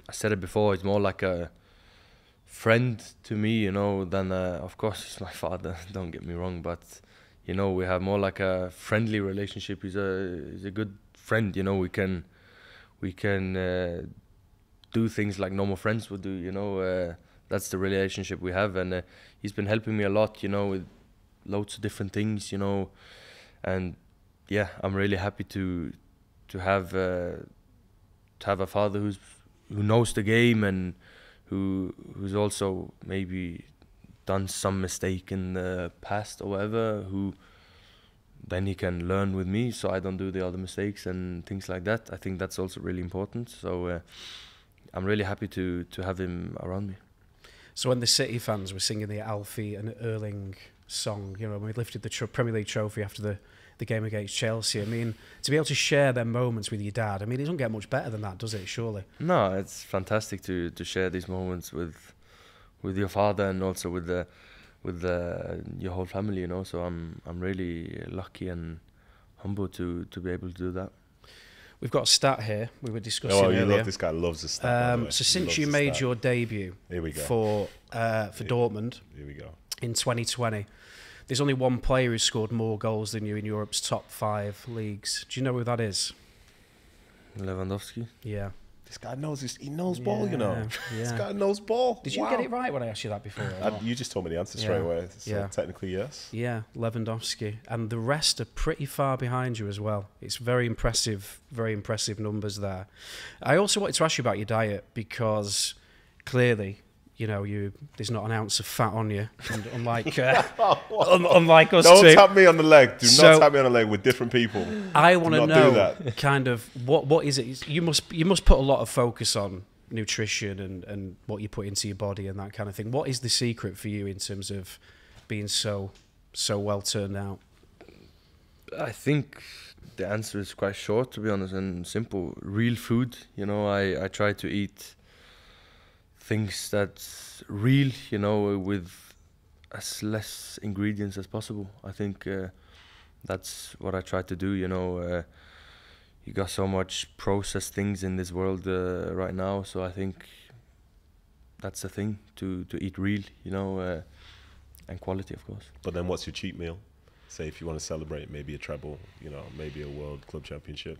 I said it before, he's more like a friend to me, you know, than of course he's my father. Don't get me wrong, but you know, we have more like a friendly relationship. He's a good friend, you know. We can do things like normal friends would do, you know. That's the relationship we have, and he's been helping me a lot, you know, with loads of different things, you know. And yeah, I'm really happy to have a father who knows the game, and who's also maybe done some mistake in the past or whatever, who then he can learn with me so I don't do the other mistakes and things like that. I think that's also really important. So I'm really happy to have him around me. So when the City fans were singing the Alfie and Erling song, you know, when we lifted the Premier League trophy after the game against Chelsea, I mean, to be able to share their moments with your dad, I mean, it doesn't get much better than that, does it, surely? No, it's fantastic to share these moments with your father, and also with your whole family, you know. So I'm really lucky and humble to be able to do that. We've got a stat here we were discussing earlier. This guy loves the stat. So since you made your debut for Dortmund, here we go, in 2020, there's only one player who scored more goals than you in Europe's top 5 leagues. Do you know who that is? Lewandowski. Yeah. This guy knows he knows ball, you know. Yeah. This guy knows ball. Did you get it right when I asked you that before? You just told me the answer straight away. So technically, yes. Yeah, Lewandowski. And the rest are pretty far behind you as well. It's very impressive numbers there. I also wanted to ask you about your diet, because clearly, you know, there's not an ounce of fat on you, and unlike unlike us Don't two. tap me on the leg. Do not tap me on the leg with different people. I want to know kind of what is it? You must put a lot of focus on nutrition and what you put into your body and that kind of thing. What is the secret for you in terms of being so well turned out? I think the answer is quite short, to be honest, and simple. Real food. You know, I try to eat things that's real, you know, with as less ingredients as possible. I think that's what I try to do, you know. You got so much processed things in this world right now, so I think that's the thing, to eat real, you know, and quality, of course. But then what's your cheat meal? Say if you want to celebrate maybe a treble, you know, maybe a World Club Championship.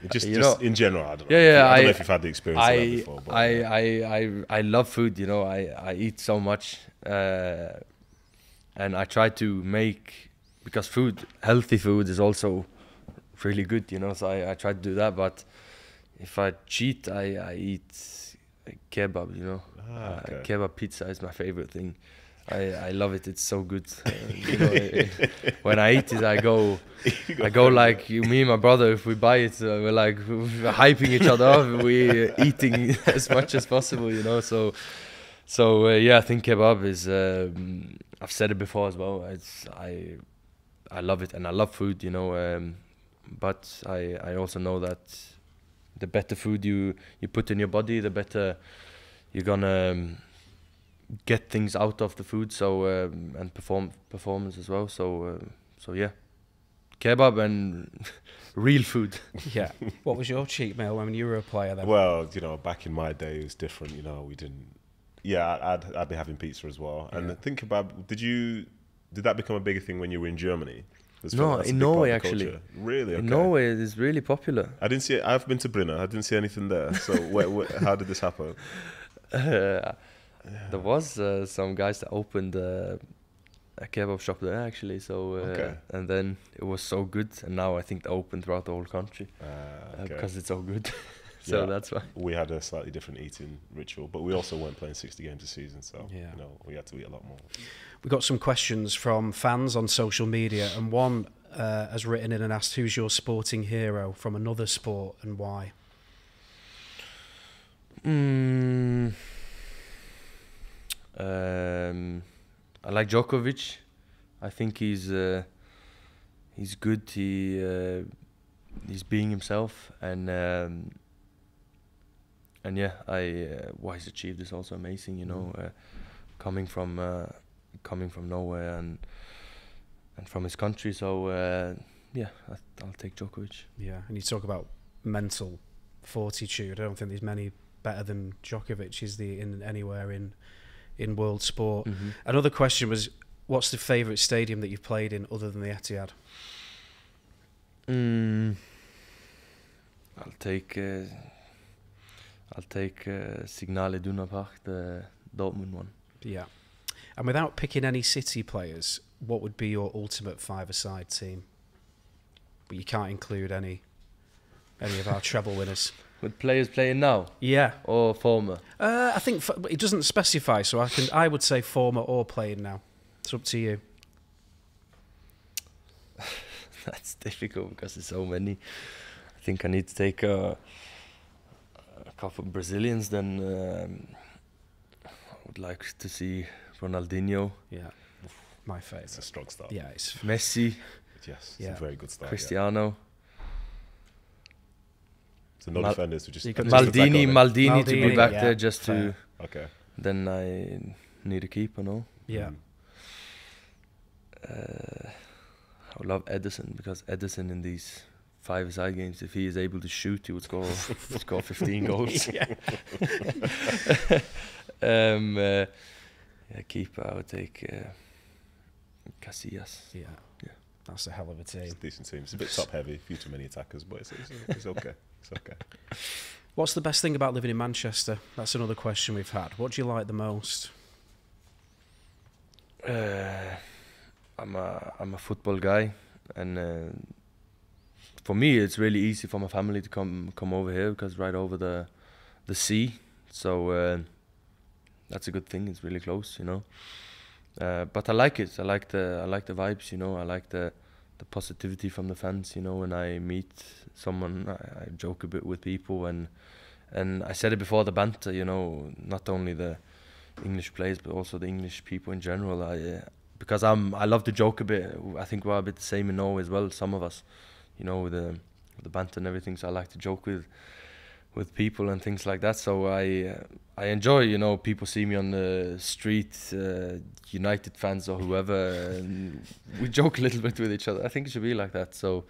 just in general, I don't know. I don't know if you've had the experience of that before. But I love food, you know. I eat so much, and I try to make, because healthy food is also really good, you know. So I try to do that. But if I cheat, I eat kebab, you know. Kebab pizza is my favorite thing. I love it. It's so good. You know, when I eat it, I go like me and my brother. If we buy it, we're hyping each other up. We're eating as much as possible, you know. So yeah, I think kebab is. I've said it before as well. I love it, and I love food, you know. But I also know that the better food you put in your body, the better you're gonna get things out of the food, so and performance as well. So yeah, kebab and real food. Yeah. What was your cheat meal when you were a player then? Well, you know, back in my day it was different. You know, we didn't. Yeah, I'd be having pizza as well. And think about, did that become a bigger thing when you were in Germany? No, in Norway actually. Really? Okay. In Norway, it is really popular. I didn't see it. I've been to Bruyne. I didn't see anything there. So how did this happen? There was some guys that opened a kebab shop there actually. So and then it was so good, and now I think they open throughout the whole country because it's so good. So that's why we had a slightly different eating ritual, but we also weren't playing 60 games a season, so you know, we had to eat a lot more. We got some questions from fans on social media, and one has written in and asked, "Who's your sporting hero from another sport and why?" I like Djokovic. I think he's good. He's being himself, and yeah, what he's achieved is also amazing. You know, coming from nowhere and from his country. So yeah, I'll take Djokovic. Yeah, and you talk about mental fortitude. I don't think there's many better than Djokovic is in anywhere in world sport. Mhm. Another question was, what's the favourite stadium that you've played in other than the Etihad? I'll take Signal Iduna Park, the Dortmund one. Yeah. And without picking any City players, what would be your ultimate five-a-side team? But you can't include any of our treble winners. With players playing now Yeah. or former? I think it doesn't specify, so I would say former or playing now. It's up to you. That's difficult because there's so many. I think I need to take a couple of Brazilians. Then I would like to see Ronaldinho, Yeah. My favourite. It's a strong start. Yeah, it's Messi, Yes, it's Yeah. a very good start. Yeah. Cristiano, So no Mal- defenders who just You got just attack Maldini on it. to be Maldini, back yeah, there just to. fair. Okay. Then I need a keeper, no? Yeah. I love Edison because Edison in these five-a-side games, if he is able to shoot, he would score 15 goals. Yeah. Keeper, I would take Casillas. Yeah. Yeah. That's a hell of a team. It's a decent team. It's a bit top heavy, a few too many attackers, but it's okay. It's okay. What's the best thing about living in Manchester? That's another question we've had. What do you like the most? I'm a football guy, and for me it's really easy for my family to come over here because right over the sea, so that's a good thing. It's really close, you know. But I like it. I like the vibes, you know. I like the positivity from the fans, you know. When I meet someone, I joke a bit with people, and I said it before, the banter, you know, not only the English players but also the English people in general. Because I love to joke a bit. I think we're a bit the same in Norway as well. Some of us, you know, with the banter and everything. So I like to joke with people and things like that. So I enjoy, you know, people see me on the street, United fans or whoever, and we joke a little bit with each other. I think it should be like that. So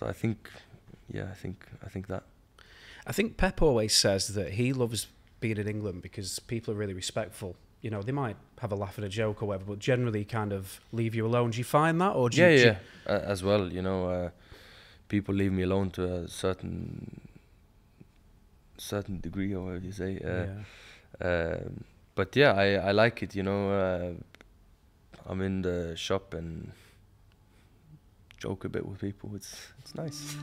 I think, yeah, I think that. I think Pep always says that he loves being in England because people are really respectful. You know, they might have a laugh at a joke or whatever, but generally kind of leave you alone. Do you find that, or do you? As well, you know, people leave me alone to a certain degree, or whatever you say. But yeah, I like it. You know, I'm in the shop and joke a bit with people. It's nice.